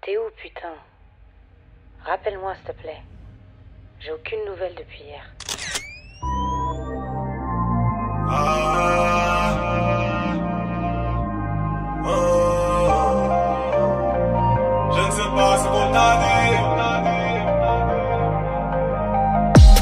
T'es où, putain? Rappelle-moi, s'il te plaît. J'ai aucune nouvelle depuis hier. Je ne sais pas ce qu'on t'a dit.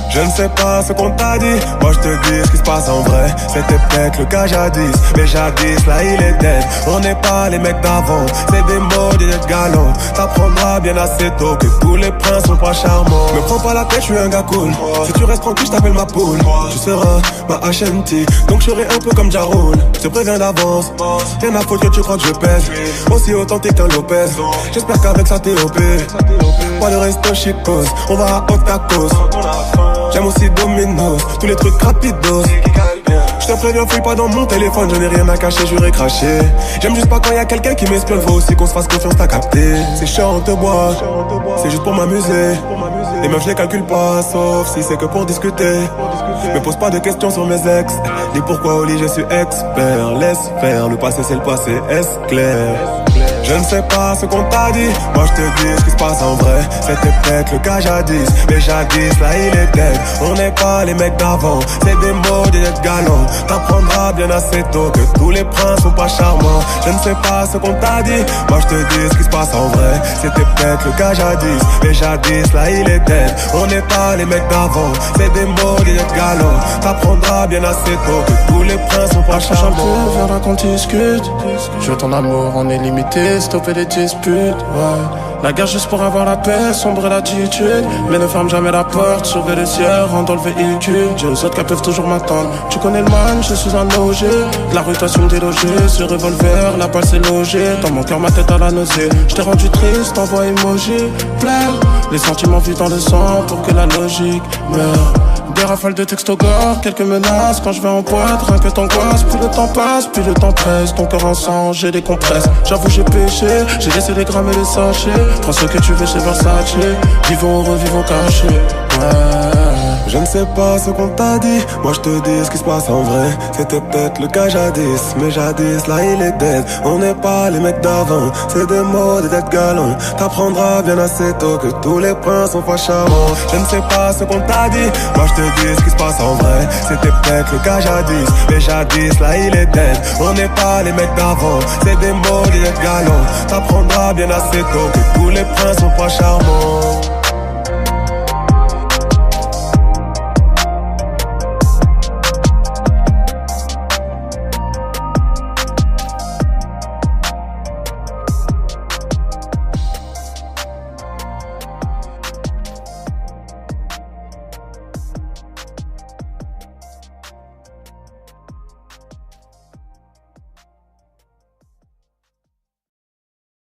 Je ne sais pas ce qu'on t'a dit. Moi je te dis ce qui se passe en vrai. C'était peut-être le cas jadis, mais jadis là il est dead. On n'est pas les mecs d'avant. C'est des mots, des galons. T'apprendras bien assez tôt que tous les princes sont pas charmants. Me prends pas la tête, je suis un gars cool. Si tu restes tranquille, je t'appelle ma poule. Tu seras ma HNT, donc je serai un peu comme Jarul. Je te préviens d'avance. Rien à foutre que tu crois que je pèse. Aussi authentique qu'un Lopez. J'espère qu'avec ça t'es OP. Pas de resto chicos, on va à haute tacos. J'aime aussi Domino's, tous les trucs rapidos. Je te préviens, fouille pas dans mon téléphone, je n'ai rien à cacher, j'aurais craché. J'aime juste pas quand y'a quelqu'un qui m'espionne, faut aussi qu'on se fasse confiance, t'as capté. C'est chiant, on te boit, c'est juste pour m'amuser. Les meufs je les calcule pas, sauf si c'est que pour discuter. Me pose pas de questions sur mes ex, dis pourquoi au lit je suis expert. Laisse faire, le passé c'est le passé, est-ce clair? Je ne sais pas ce qu'on t'a dit. Moi je te dis ce qui se passe en vrai. C'était peut-être le cas jadis, mais jadis là il est dead. On n'est pas les mecs d'avant. C'est des mots, des galants. T'apprendras bien assez tôt que tous les princes sont pas charmants. Je ne sais pas ce qu'on t'a dit. Moi je te dis ce qui se passe en vrai. C'était peut-être le cas jadis, mais jadis là il est dead. On n'est pas les mecs d'avant. C'est des mots, des galants. T'apprendras bien assez tôt que tous les princes sont pas charmants. Viens qu'on discute. Je veux ton amour, on est limité. Stopper les disputes, ouais. La guerre juste pour avoir la paix, sombrer l'attitude. Mais ne ferme jamais la porte, sauver les cieux, rendre le véhicule. Dieu aux autres qui peuvent toujours m'attendre. Tu connais le man, je suis un logé. De la rue, toi, tu me déloger. Ce revolver, la balle s'est logée. Dans mon cœur, ma tête à la nausée. Je t'ai rendu triste, envoie emoji. Pleure, les sentiments vivent dans le sang pour que la logique meure. Des rafales de textes au gore, quelques menaces quand je vais en boîte, rien que t'angoisse. Plus le temps passe, plus le temps presse. Ton cœur en sang, j'ai des compresses. J'avoue j'ai péché, j'ai laissé les grammes et les sachets. Prends ce que tu veux chez Versace. Vivons heureux, vivons cachés. Ouais. Je ne sais pas ce qu'on t'a dit. Moi je te dis ce qui se passe en vrai. C'était peut-être le cas jadis, mais jadis là il est dead. On n'est pas les mecs d'avant. C'est des mots, des têtes galants. T'apprendras bien assez tôt que tous les princes sont pas charmants. Je ne sais pas ce qu'on t'a dit. Moi je te dis ce qui se passe en vrai. C'était peut-être le cas jadis, mais jadis là il est dead. On n'est pas les mecs d'avant. C'est des mots, des têtes galants. T'apprendras bien assez tôt que tous les princes sont pas charmants.